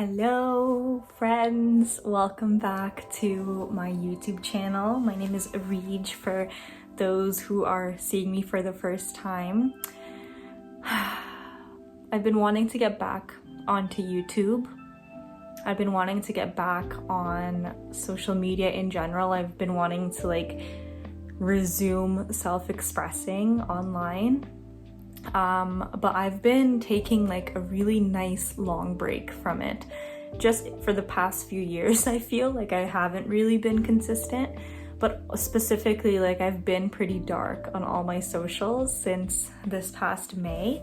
Hello friends, welcome back to my YouTube channel. My name is Areege for those who are seeing me for the first time. I've been wanting to get back onto YouTube. I've been wanting to get back on social media in general. I've been wanting to resume self-expressing online. But I've been taking a really nice long break from it. Just for the past few years, I feel like I haven't really been consistent, but specifically I've been pretty dark on all my socials since this past May.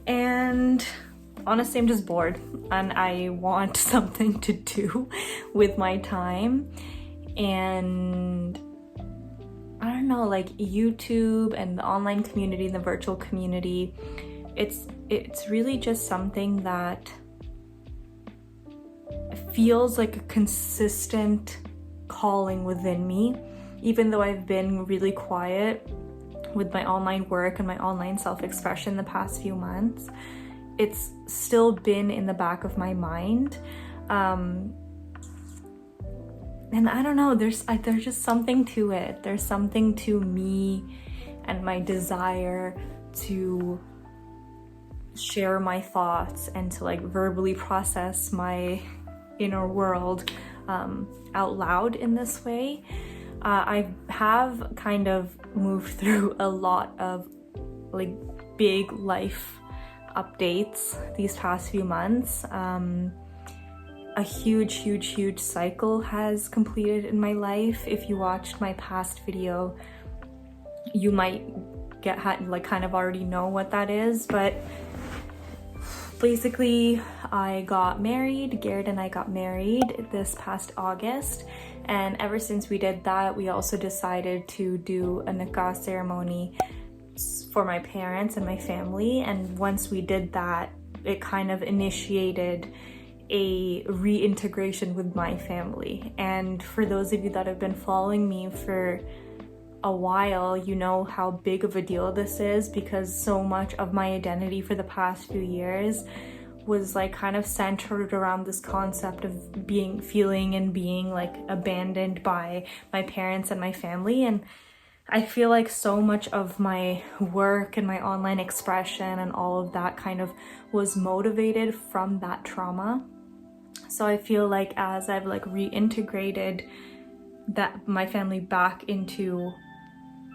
And honestly, I'm just bored and I want something to do with my time. And I don't know, YouTube and the online community and the virtual community, it's really just something that feels like a consistent calling within me. Even though I've been really quiet with my online work and my online self-expression the past few months, it's still been in the back of my mind. And I don't know, there's just something to it. There's something to me and my desire to share my thoughts and to verbally process my inner world out loud in this way. I have kind of moved through a lot of big life updates these past few months. A huge cycle has completed in my life. If you watched my past video, you might kind of already know what that is, but basically I got married. Garrett and I got married this past August, and ever since we did that, we also decided to do a nikah ceremony for my parents and my family. And once we did that, it kind of initiated a reintegration with my family. And for those of you that have been following me for a while, you know how big of a deal this is, because so much of my identity for the past few years was kind of centered around this concept of feeling and being abandoned by my parents and my family. And I feel like so much of my work and my online expression and all of that kind of was motivated from that trauma. So I feel as I've reintegrated my family back into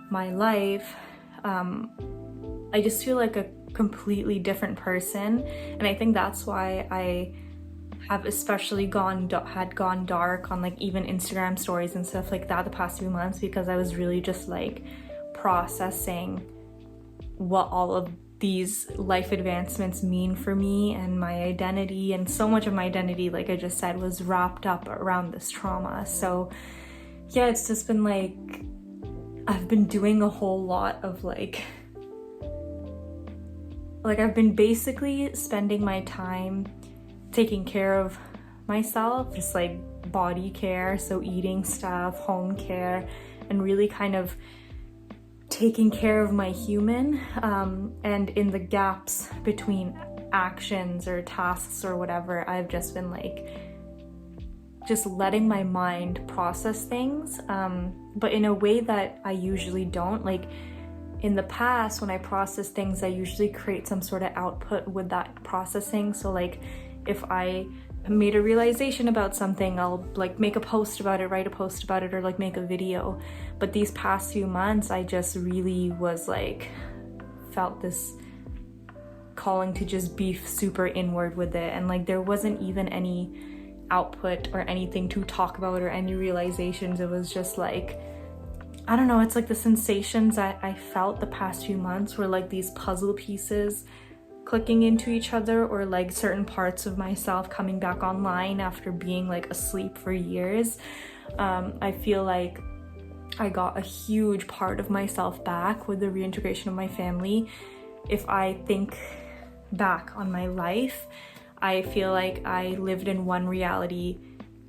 my life, I just feel like a completely different person. And I think that's why I have especially had gone dark on even Instagram stories and stuff like that the past few months, because I was really just processing what all of these life advancements mean for me and my identity. And so much of my identity, like I just said, was wrapped up around this trauma. So yeah, it's just been I've been doing a whole lot of I've been basically spending my time taking care of myself, just body care, so eating stuff, home care, and really kind of taking care of my human. And in the gaps between actions or tasks or whatever, I've just been just letting my mind process things, but in a way that I usually don't. In the past, when I process things, I usually create some sort of output with that processing. So if I made a realization about something, I'll make a post about it, write a post about it, or make a video. But these past few months, I just really was felt this calling to just be super inward with it. And there wasn't even any output or anything to talk about or any realizations. It was just I don't know, it's the sensations that I felt the past few months were these puzzle pieces clicking into each other, or certain parts of myself coming back online after being asleep for years. I feel I got a huge part of myself back with the reintegration of my family. If I think back on my life, I feel I lived in one reality.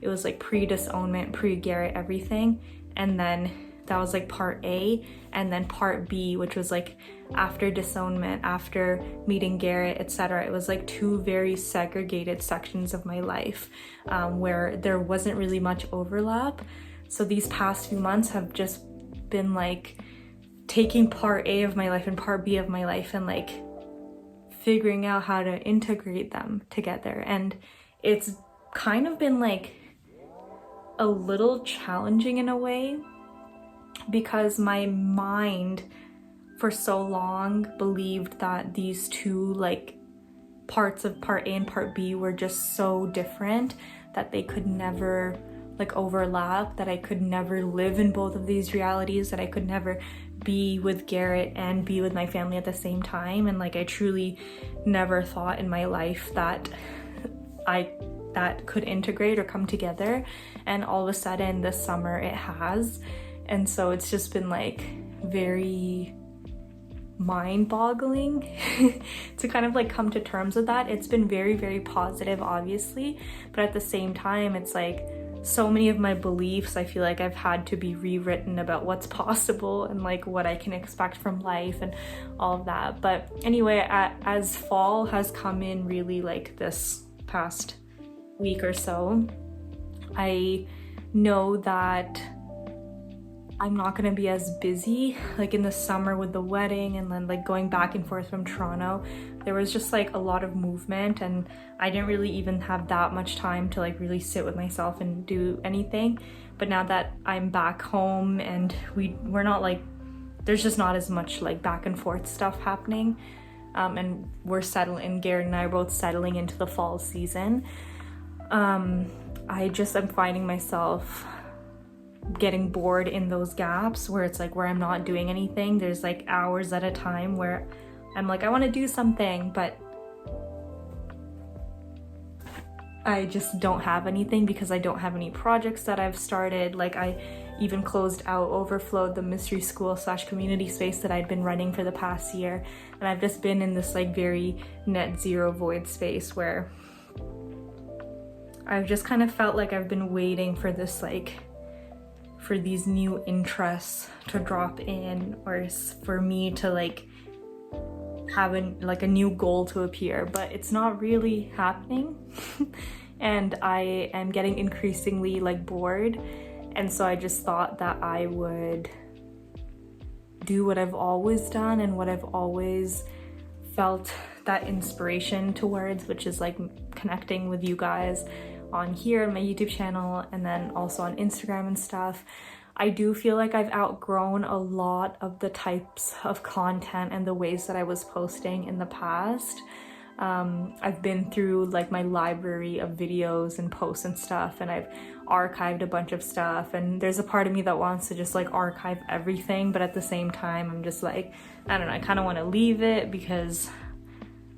It was pre-disownment, pre-Garrett everything, and then that was like part A, and then part B, which was like after disownment, after meeting Garrett, etc. It was like two very segregated sections of my life where there wasn't really much overlap. So these past few months have just been like taking part A of my life and part B of my life and like figuring out how to integrate them together. And it's kind of been like a little challenging in a way, because my mind for so long believed that these two like parts of part A and part B were just so different that they could never like overlap, that I could never live in both of these realities, that I could never be with Garrett and be with my family at the same time. And like I truly never thought in my life that that could integrate or come together, and all of a sudden this summer it has. And so it's just been like very mind-boggling to kind of like come to terms with that. It's been very, very positive, obviously, but at the same time it's like so many of my beliefs I feel like I've had to be rewritten about what's possible and like what I can expect from life and all of that. But anyway, as fall has come in really like this past week or so, I know that I'm not gonna be as busy like in the summer with the wedding and then like going back and forth from Toronto. There was just like a lot of movement and I didn't really even have that much time to like really sit with myself and do anything. But now that I'm back home and we're not like, there's just not as much like back and forth stuff happening, and we're settling, Garrett and I are both settling into the fall season. I just am finding myself getting bored in those gaps where it's like where I'm not doing anything. There's like hours at a time where I'm like, I want to do something, but I just don't have anything because I don't have any projects that I've started. Like I even closed out, overflowed the mystery school / community space that I'd been running for the past year. And I've just been in this like very net zero void space where I've just kind of felt like I've been waiting for this like, for these new interests to drop in, or for me to like have like a new goal to appear, but it's not really happening. And I am getting increasingly like bored, and so I just thought that I would do what I've always done and what I've always felt that inspiration towards, which is like connecting with you guys on here on my YouTube channel and then also on Instagram and stuff. I do feel like I've outgrown a lot of the types of content and the ways that I was posting in the past. I've been through like my library of videos and posts and stuff, and I've archived a bunch of stuff, and there's a part of me that wants to just like archive everything, but at the same time I'm just like, I don't know, I kind of want to leave it because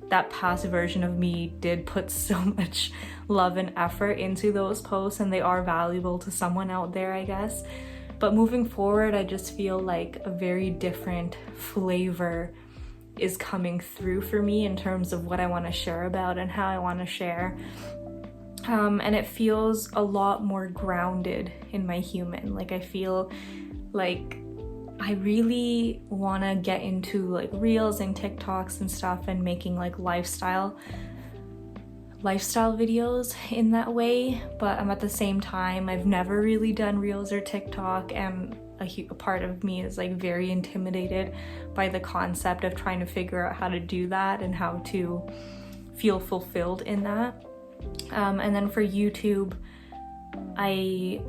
that past version of me did put so much love and effort into those posts, and they are valuable to someone out there, I guess. But moving forward, I just feel like a very different flavor is coming through for me in terms of what I want to share about and how I want to share. And it feels a lot more grounded in my human. Like I feel like I really want to get into like reels and TikToks and stuff and making like lifestyle videos in that way, but at the same time I've never really done reels or TikTok, and a part of me is like very intimidated by the concept of trying to figure out how to do that and how to feel fulfilled in that. And then for YouTube, I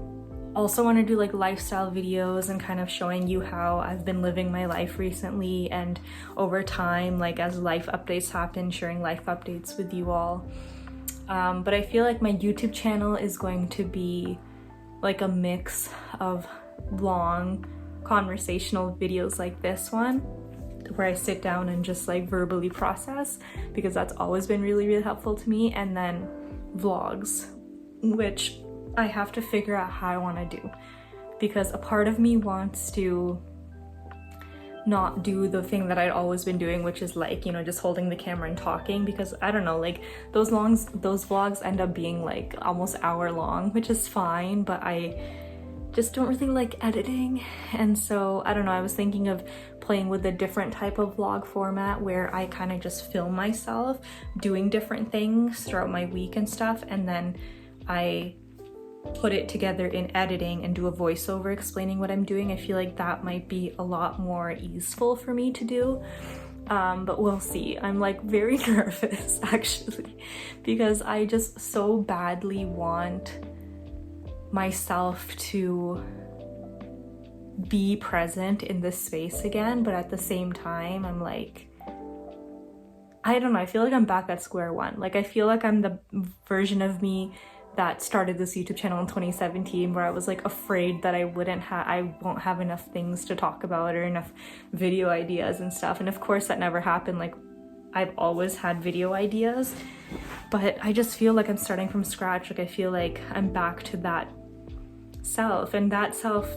also want to do like lifestyle videos and kind of showing you how I've been living my life recently and over time, like as life updates happen, sharing life updates with you all. But I feel like my YouTube channel is going to be like a mix of long conversational videos like this one, where I sit down and just like verbally process, because that's always been really, really helpful to me, and then vlogs, which I have to figure out how I want to do, because a part of me wants to not do the thing that I'd always been doing, which is like, you know, just holding the camera and talking, because I don't know, like those vlogs end up being like almost hour long, which is fine, but I just don't really like editing. And so I don't know, I was thinking of playing with a different type of vlog format where I kind of just film myself doing different things throughout my week and stuff, and then I put it together in editing and do a voiceover explaining what I'm doing. I feel like that might be a lot more easeful for me to do, but we'll see. I'm like very nervous actually, because I just so badly want myself to be present in this space again, but at the same time I'm like, I don't know, I feel like I'm back at square one. Like I feel like I'm the version of me that started this YouTube channel in 2017, where I was like afraid that I won't have enough things to talk about or enough video ideas and stuff. And of course that never happened. Like I've always had video ideas, but I just feel like I'm starting from scratch. Like I feel like I'm back to that self, and that self,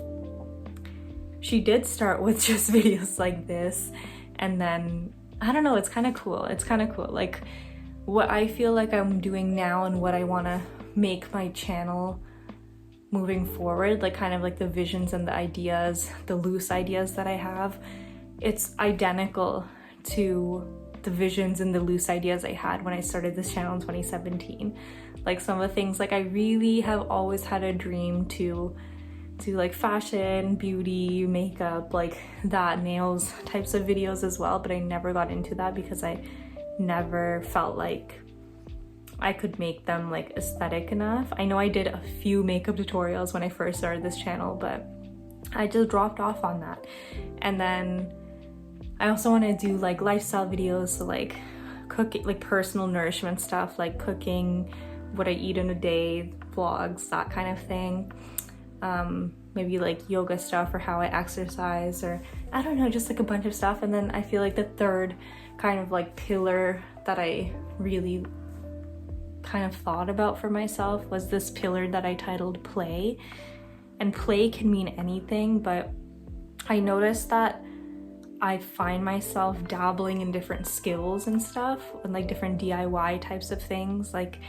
she did start with just videos like this, and then I don't know, it's kind of cool. It's kind of cool. Like what I feel like I'm doing now and what I want to make my channel moving forward, like kind of like the visions and the ideas, the loose ideas that I have, it's identical to the visions and the loose ideas I had when I started this channel in 2017. Like some of the things, like I really have always had a dream to like fashion, beauty, makeup, like that, nails types of videos as well, but I never got into that because I never felt like I could make them like aesthetic enough. I know I did a few makeup tutorials when I first started this channel, but I just dropped off on that. And then I also want to do like lifestyle videos, so like cooking, like personal nourishment stuff, like cooking, what I eat in a day, vlogs, that kind of thing. Maybe like yoga stuff or how I exercise, or I don't know, just like a bunch of stuff. And then I feel like the third kind of like pillar that I really kind of thought about for myself was this pillar that I titled play. And play can mean anything, but I noticed that I find myself dabbling in different skills and stuff, and like different DIY types of things. Like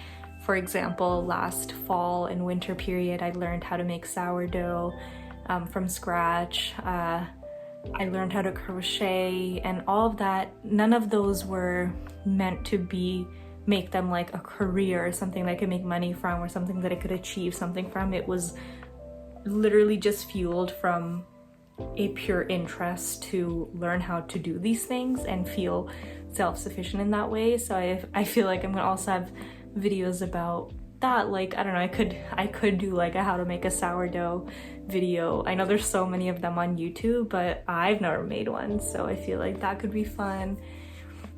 for example, last fall and winter period, I learned how to make sourdough from scratch. I learned how to crochet, and all of that, none of those were meant to make them like a career or something that I could make money from or something that I could achieve something from. It was literally just fueled from a pure interest to learn how to do these things and feel self-sufficient in that way. So I feel like I'm gonna also have videos about that. Like I don't know, I could do like a how to make a sourdough video. I know there's so many of them on YouTube, but I've never made one, so I feel like that could be fun.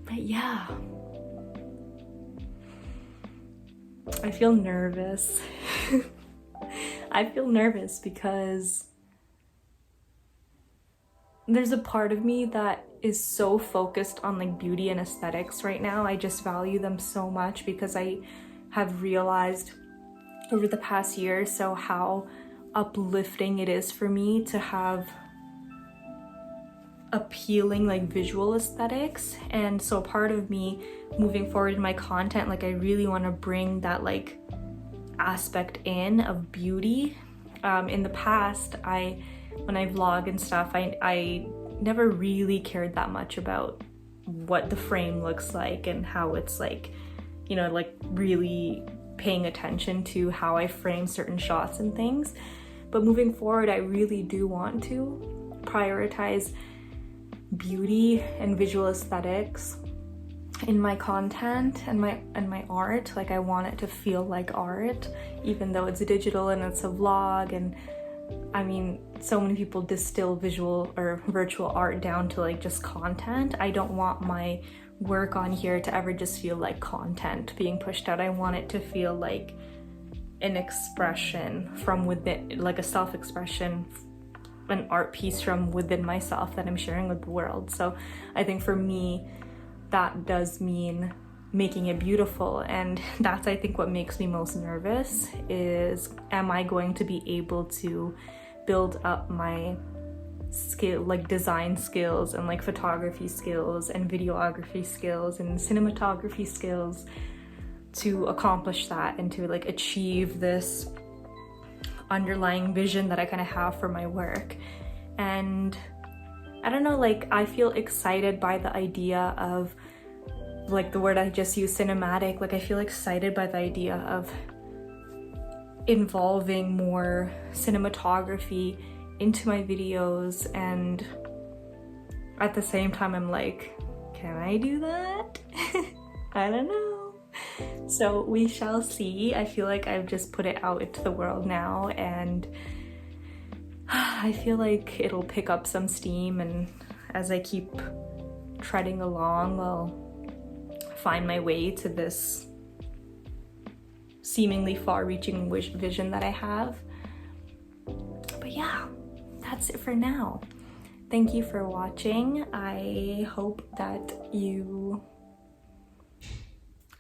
But yeah, I feel nervous. I feel nervous because there's a part of me that is so focused on like beauty and aesthetics right now. I just value them so much because I have realized over the past year or so how uplifting it is for me to have appealing like visual aesthetics. And so part of me moving forward in my content, like I really want to bring that like aspect in of beauty. In the past, when I vlog and stuff, I never really cared that much about what the frame looks like and how it's like, you know, like really paying attention to how I frame certain shots and things. But moving forward, I really do want to prioritize beauty and visual aesthetics in my content and my art. Like I want it to feel like art, even though it's digital and it's a vlog. And I mean, so many people distill visual or virtual art down to like just content. I don't want my work on here to ever just feel like content being pushed out. I want it to feel like an expression from within, like a self-expression, an art piece from within myself that I'm sharing with the world. So I think for me, that does mean making it beautiful. And that's, I think, what makes me most nervous is, am I going to be able to build up my skill, like design skills and like photography skills and videography skills and cinematography skills to accomplish that and to like achieve this underlying vision that I kind of have for my work. And I don't know, like I feel excited by the idea of, like the word I just used, cinematic, like I feel excited by the idea of involving more cinematography into my videos, and at the same time I'm like, can I do that? I don't know. So we shall see. I feel like I've just put it out into the world now, and I feel like it'll pick up some steam, and as I keep treading along, I'll find my way to this seemingly far-reaching vision that I have. But yeah, that's it for now. Thank you for watching. I hope that you...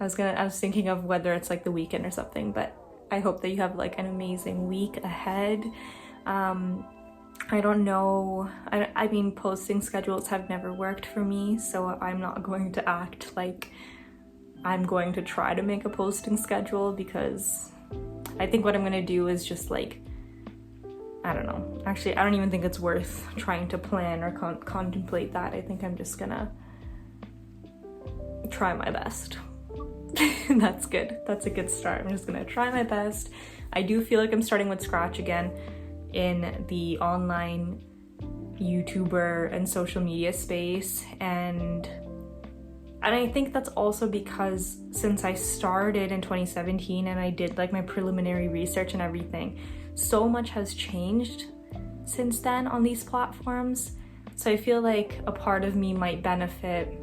I was thinking of whether it's like the weekend or something, but I hope that you have like an amazing week ahead. I don't know, I mean, posting schedules have never worked for me, so I'm not going to act like I'm going to try to make a posting schedule, because I think what I'm gonna do is just like, I don't know. Actually, I don't even think it's worth trying to plan or contemplate that. I think I'm just gonna try my best. That's good. That's a good start. I'm just gonna try my best. I do feel like I'm starting with scratch again in the online YouTuber and social media space, and I think that's also because since I started in 2017 and I did like my preliminary research and everything, so much has changed since then on these platforms. So I feel like a part of me might benefit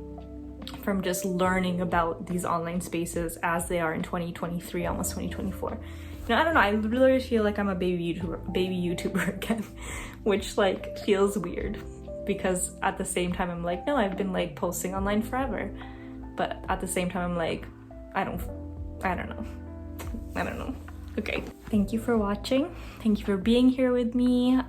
from just learning about these online spaces as they are in 2023, almost 2024. You know, I don't know, I literally feel like I'm a baby YouTuber again, which like feels weird, because at the same time I'm like, no, I've been like posting online forever. But at the same time I'm like, I don't know. Okay, thank you for watching. Thank you for being here with me.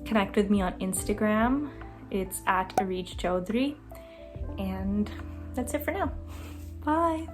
Connect with me on Instagram. It's at Areege Chaudhry. And that's it for now. Bye.